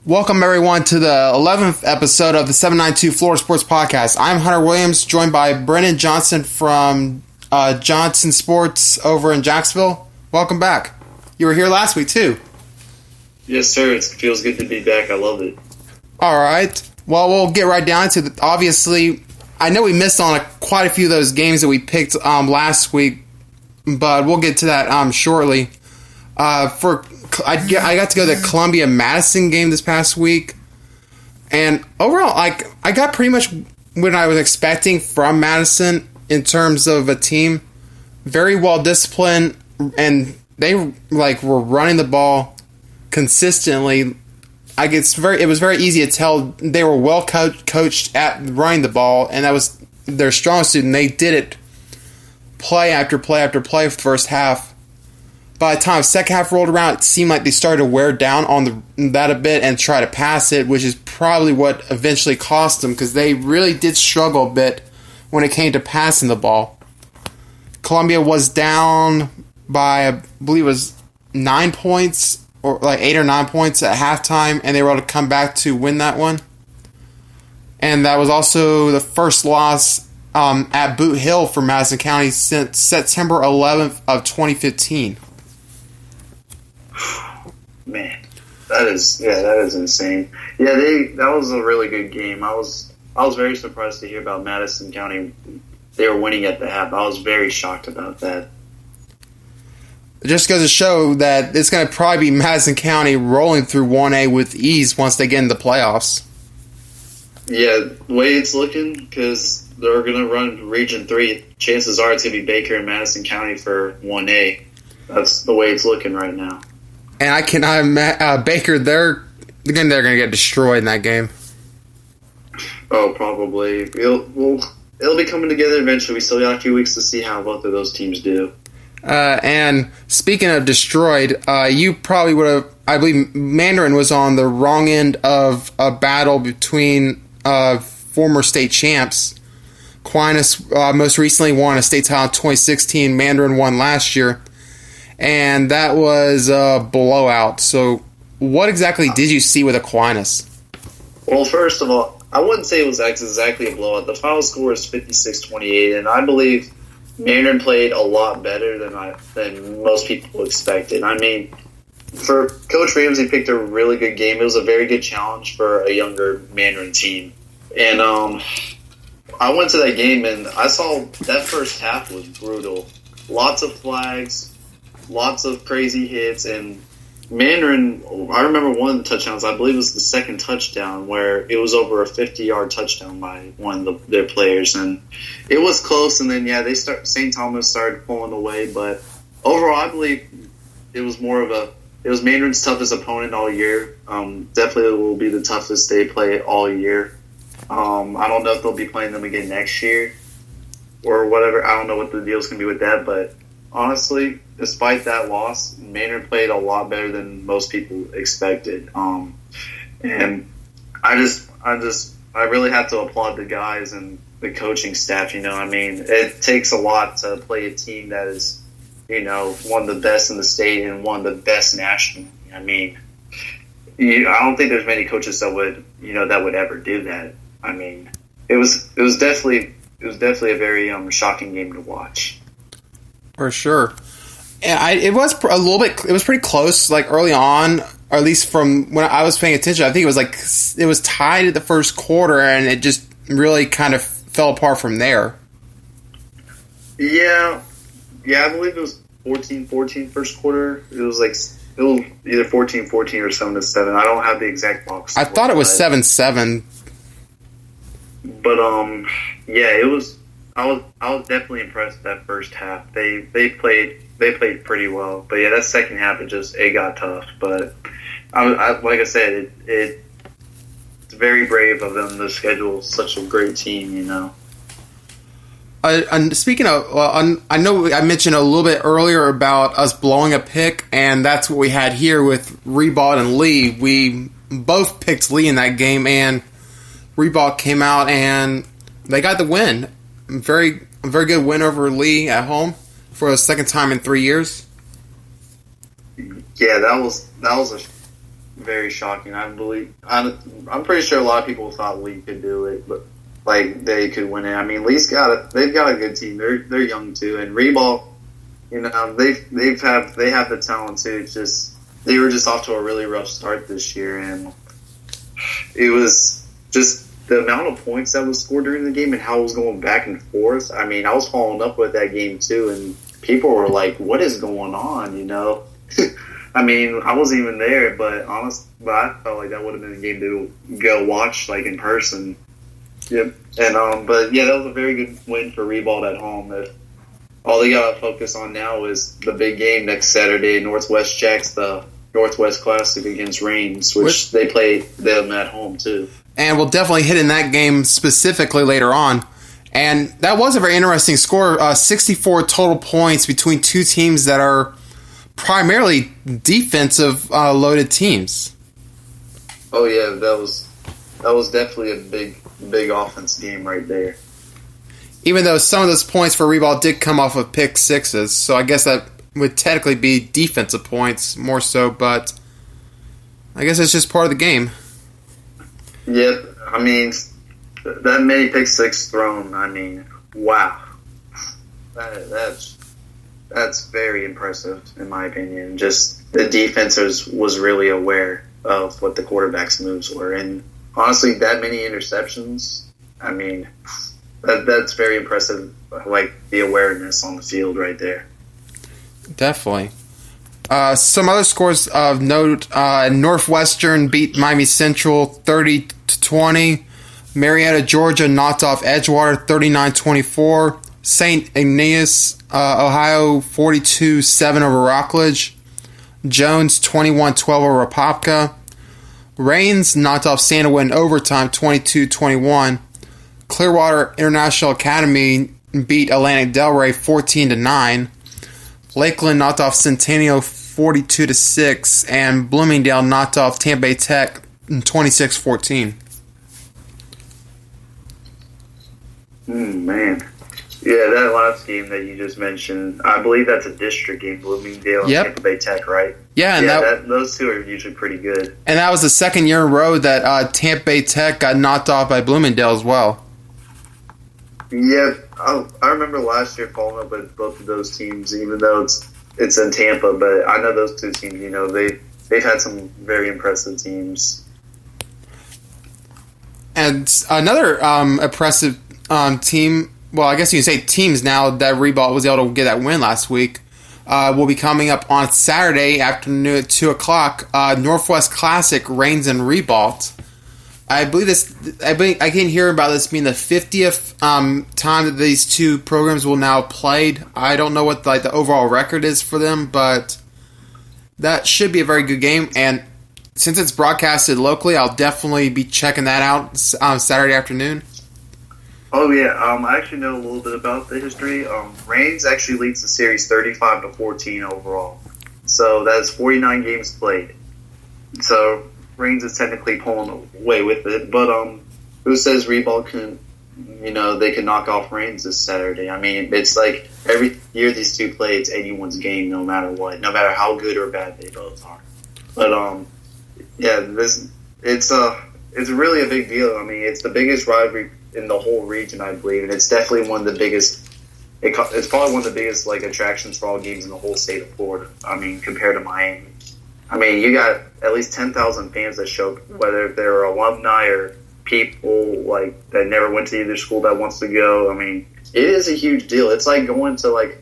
Welcome, everyone, to the 11th episode of the 792 Florida Sports Podcast. I'm Hunter Williams, joined by Brennan Johnson from Johnson Sports over in Jacksonville. Welcome back. You were here last week, too. Yes, sir. It feels good to be back. I love it. All right. Well, we'll get right down to it. Obviously, I know we missed on quite a few of those games that we picked last week, but we'll get to that shortly. I got to go to the Columbia-Madison game this past week, and overall, I got pretty much what I was expecting from Madison in terms of a team. Very well disciplined, and they were running the ball consistently. It was very easy to tell they were well coached at running the ball, and that was their strong suit, and they did it play after play after play for the first half. By the time the second half rolled around, it seemed like they started to wear down on that a bit and try to pass it, which is probably what eventually cost them, because they really did struggle a bit when it came to passing the ball. Columbia was down by, I believe it was 9 points, or 8 or 9 points at halftime, and they were able to come back to win that one. And that was also the first loss at Boot Hill for Madison County since September 11th of 2015. Man, that is insane. Yeah, that was a really good game. I was very surprised to hear about Madison County. They were winning at the half. I was very shocked about that. It just goes to show that it's going to probably be Madison County rolling through 1A with ease once they get in the playoffs. Yeah, the way it's looking, because they're going to run Region 3, chances are it's going to be Baker and Madison County for 1A. That's the way it's looking right now. And I cannot Baker, they're going to get destroyed in that game. Oh, probably. It'll be coming together eventually. We still got a few weeks to see how both of those teams do. And speaking of destroyed, you probably would have, I believe Mandarin was on the wrong end of a battle between former state champs. Aquinas most recently won a state title in 2016. Mandarin won last year. And that was a blowout. So what exactly did you see with Aquinas? Well, first of all, I wouldn't say it was exactly a blowout. The final score is 56-28, and I believe Mandarin played a lot better than most people expected. I mean, for Coach Ramsey picked a really good game. It was a very good challenge for a younger Mandarin team. And I went to that game, and I saw that first half was brutal. Lots of flags, lots of crazy hits, and Mandarin, I remember one of the touchdowns, I believe it was the second touchdown, where it was over a 50-yard touchdown by one of their players, and it was close, and then, St. Thomas started pulling away, but overall, I believe it was Mandarin's toughest opponent all year. Definitely will be the toughest they play all year. I don't know if they'll be playing them again next year or whatever. I don't know what the deal's going to be with that, but honestly, despite that loss, Mandarin played a lot better than most people expected. And I really have to applaud the guys and the coaching staff. I mean, it takes a lot to play a team that is, one of the best in the state and one of the best nationally. I mean, I don't think there's many coaches that would ever do that. I mean, it was definitely a very shocking game to watch. For sure. And it was a little bit, it was pretty close, early on, or at least from when I was paying attention. I think it was tied at the first quarter, and it just really kind of fell apart from there. Yeah, I believe it was 14-14 first quarter. It was either 14-14 or 7-7. I don't have the exact box. I thought it was 7-7. But it was. I was definitely impressed with that first half. They played pretty well, but that second half it got tough. But like I said, it's very brave of them to schedule such a great team. And speaking of, I know I mentioned a little bit earlier about us blowing a pick, and that's what we had here with Ribault and Lee. We both picked Lee in that game, and Ribault came out and they got the win. A very good win over Lee at home for the second time in 3 years. Yeah, that was very shocking. I'm pretty sure a lot of people thought Lee could do it, but like they could win it. I mean, Lee's they've got a good team. They're young too, and Ribault, they have the talent too. It's just they were just off to a really rough start this year, and it was just the amount of points that was scored during the game and how it was going back and forth. I mean, I was following up with that game too, and people were like, "What is going on?" I mean, I wasn't even there, but I felt like that would have been a game to go watch like in person. Yep. And but yeah, that was a very good win for Ribault at home. That all they got to focus on now is the big game next Saturday. Northwest Jacks, the Northwest Classic against Reigns, which they play them at home too. And we'll definitely hit in that game specifically later on. And that was a very interesting score. 64 total points between two teams that are primarily defensive loaded teams. Oh yeah, that was definitely a big offense game right there. Even though some of those points for Ribault did come off of pick sixes, so I guess that would technically be defensive points more so, but I guess it's just part of the game. Yep, I mean, that many pick six thrown, I mean, wow. That's very impressive, in my opinion. Just the defense was really aware of what the quarterback's moves were. And honestly, that many interceptions, I mean, that's very impressive, like the awareness on the field right there. Definitely. Some other scores of note: Northwestern beat Miami Central 30-20. Marietta, Georgia knocked off Edgewater 39-24. St. Ignace, Ohio 42-7 over Rockledge. Jones 21-12 over Apopka. Rains knocked off Santawa in overtime 22-21. Clearwater International Academy beat Atlantic Delray 14-9. Lakeland knocked off Centennial 42-6, and Bloomingdale knocked off Tampa Bay Tech 26-14. Man. Yeah, that last game that you just mentioned, I believe that's a district game, Bloomingdale and Tampa Bay Tech, right? Yeah, and those two are usually pretty good. And that was the second year in a row that Tampa Bay Tech got knocked off by Bloomingdale as well. Yeah, I remember last year following up with both of those teams, even though it's in Tampa. But I know those two teams. They've had some very impressive teams. And another impressive team. Well, I guess you can say teams now that Ribault was able to get that win last week. Will be coming up on Saturday afternoon at 2 o'clock. Northwest Classic, Reigns and Ribault. I can hear about this being the 50th time that these two programs will now played. I don't know what the overall record is for them, but that should be a very good game. And since it's broadcasted locally, I'll definitely be checking that out Saturday afternoon. Oh yeah, I actually know a little bit about the history. Reigns actually leads the series 35-14 overall, so that's 49 games played. So Reigns is technically pulling away with it, but who says Ribault can, they can knock off Reigns this Saturday? I mean, it's like every year these two play, it's anyone's game, no matter what, no matter how good or bad they both are. But yeah, it's really a big deal. I mean, it's the biggest rivalry in the whole region, I believe, and it's definitely one of the biggest. It's probably one of the biggest attractions for all games in the whole state of Florida. I mean, compared to Miami. I mean, you got at least 10,000 fans that show, whether they're alumni or people that never went to either school that wants to go. I mean, it is a huge deal. It's like going to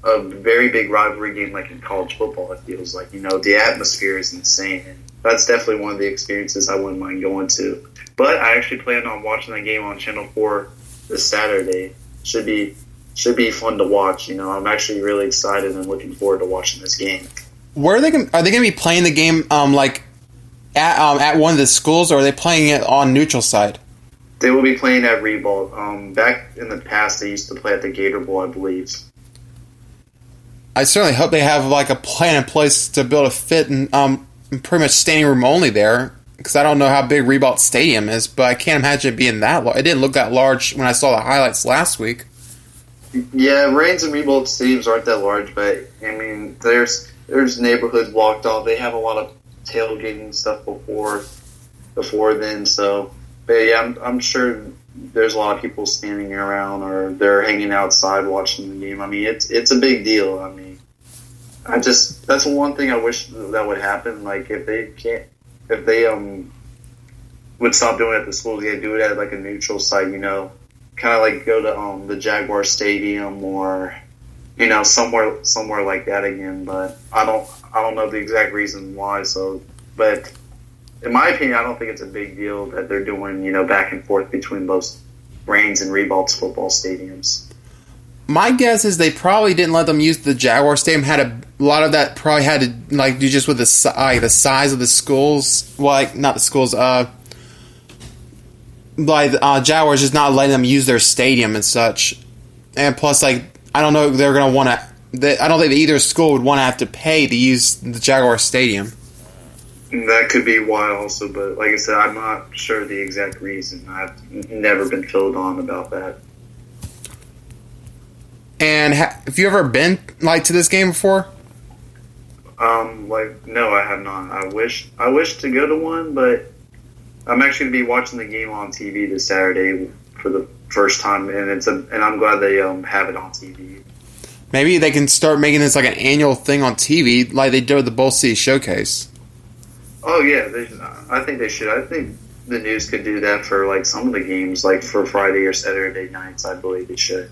a very big rivalry game in college football. It feels like the atmosphere is insane. And that's definitely one of the experiences I wouldn't mind going to. But I actually plan on watching the game on Channel 4 this Saturday. Should be fun to watch. I'm actually really excited and looking forward to watching this game. Where are they going to be playing the game? At one of the schools, or are they playing it on neutral side? They will be playing at Ribault. Back in the past, they used to play at the Gator Bowl, I believe. I certainly hope they have a plan in place to build a fit and pretty much standing room only there. Because I don't know how big Ribault Stadium is, but I can't imagine it being that large. It didn't look that large when I saw the highlights last week. Yeah, Reigns and Ribault stadiums aren't that large, but I mean, there's neighborhoods blocked off. They have a lot of tailgating stuff before then. So, but yeah, I'm sure there's a lot of people standing around or they're hanging outside watching the game. I mean, it's a big deal. I mean, that's one thing I wish that would happen. Like if they would stop doing it at the schools, they do it at like a neutral site. You know, kind of like go to the Jaguar Stadium or somewhere like that again. But I don't know the exact reason why. So, but in my opinion, I don't think it's a big deal that they're doing, back and forth between both Reigns and Ribault's football stadiums. My guess is they probably didn't let them use the Jaguar Stadium. Had a lot of that probably had to like do just with the size of the schools. Well, like not the schools. Jaguars just not letting them use their stadium and such. And plus, like I don't know if they're gonna want to. I don't think that either school would want to have to pay to use the Jaguar Stadium. That could be why also, but like I said, I'm not sure the exact reason. I've never been filled on about that. And have you ever been to this game before? No, I have not. I wish to go to one, but I'm actually gonna be watching the game on TV this Saturday for the first time, and I'm glad they have it on TV. Maybe they can start making this like an annual thing on TV, like they did with the Bowl City Showcase. Oh yeah, I think they should. I think the news could do that for like some of the games, like for Friday or Saturday nights. I believe they should,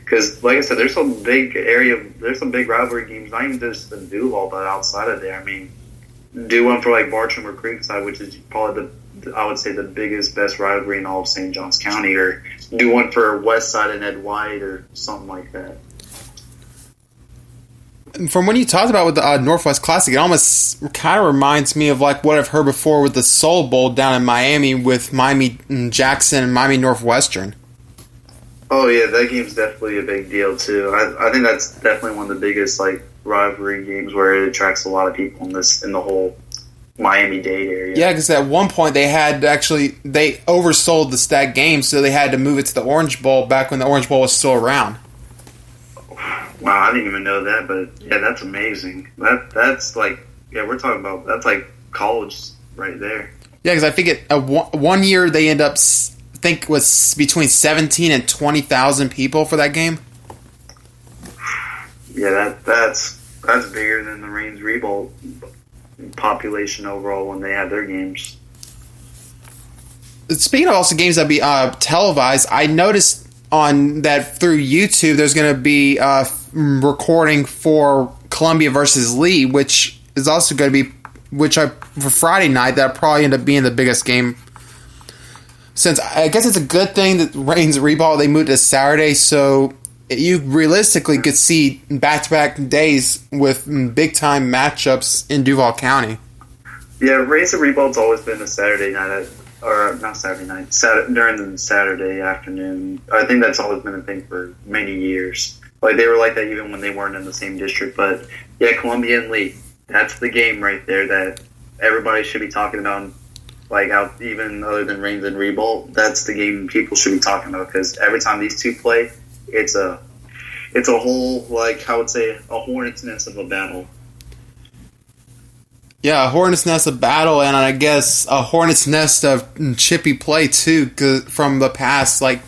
because like I said, there's some big rivalry games, not even just in Duval, but outside of there. I mean, do one for like Bartram or Creekside, which is probably I would say the biggest, best rivalry in all of St. Johns County, or do one for Westside and Ed White or something like that. From when you talked about with the Northwest Classic, it almost kind of reminds me of like what I've heard before with the Soul Bowl down in Miami with Miami Jackson and Miami Northwestern. Oh yeah, that game's definitely a big deal too. I think that's definitely one of the biggest like rivalry games where it attracts a lot of people in the whole Miami-Dade area. Yeah, because at one point they oversold that game, so they had to move it to the Orange Bowl back when the Orange Bowl was still around. Wow, I didn't even know that, but yeah, that's amazing. That's like, yeah, we're talking about, that's like college right there. Yeah, because I think one year they end up, I think it was between 17 and 20,000 people for that game. Yeah, that's bigger than the Reigns Ribault population overall when they had their games. Speaking of also games that be televised, I noticed on that through YouTube, there's going to be recording for Columbia versus Lee, which is also going to be, for Friday night, that'll probably end up being the biggest game. Since I guess it's a good thing that Reigns Ribault, they moved to Saturday, so you realistically could see back-to-back days with big-time matchups in Duval County. Yeah, Reigns Ribault's always been a Saturday night. Or not Saturday night, during the Saturday afternoon. I think that's always been a thing for many years. Like they were like that even when they weren't in the same district. But yeah, Columbia and Lee, that's the game right there that everybody should be talking about. Like out, even other than Reigns and Ribault, that's the game people should be talking about because every time these two play, it's a whole, like I would say, a hornet's nest of a battle. Yeah, a hornet's nest of battle, and I guess a hornet's nest of chippy play, too, 'cause from the past. Like,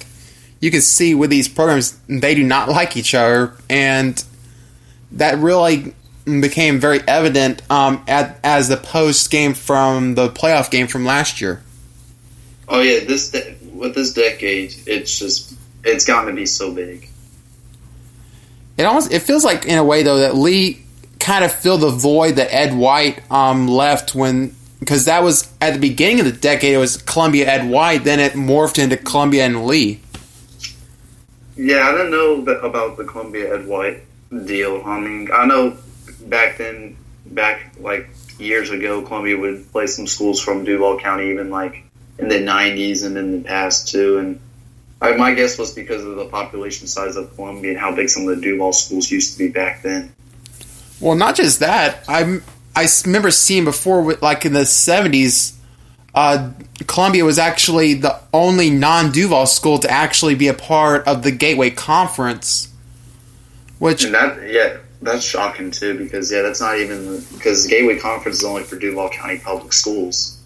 you can see with these programs, they do not like each other, and that really became very evident as the post-game from the playoff game from last year. Oh, yeah, with this decade, it's gotten to be so big. It feels like, in a way, though, that Lee kind of fill the void that Ed White left because that was at the beginning of the decade. It was Columbia Ed White, then it morphed into Columbia and Lee. Yeah, I don't know about the Columbia Ed White deal. I mean, I know back like years ago, Columbia would play some schools from Duval County, even like in the 90s and in the past too. And my guess was because of the population size of Columbia and how big some of the Duval schools used to be back then. Well, not just that. I remember seeing before, like in the 70s, Columbia was actually the only non-Duval school to actually be a part of the Gateway Conference. Which, and that, yeah, That's shocking too, because that's not even because Gateway Conference is only for Duval County Public Schools.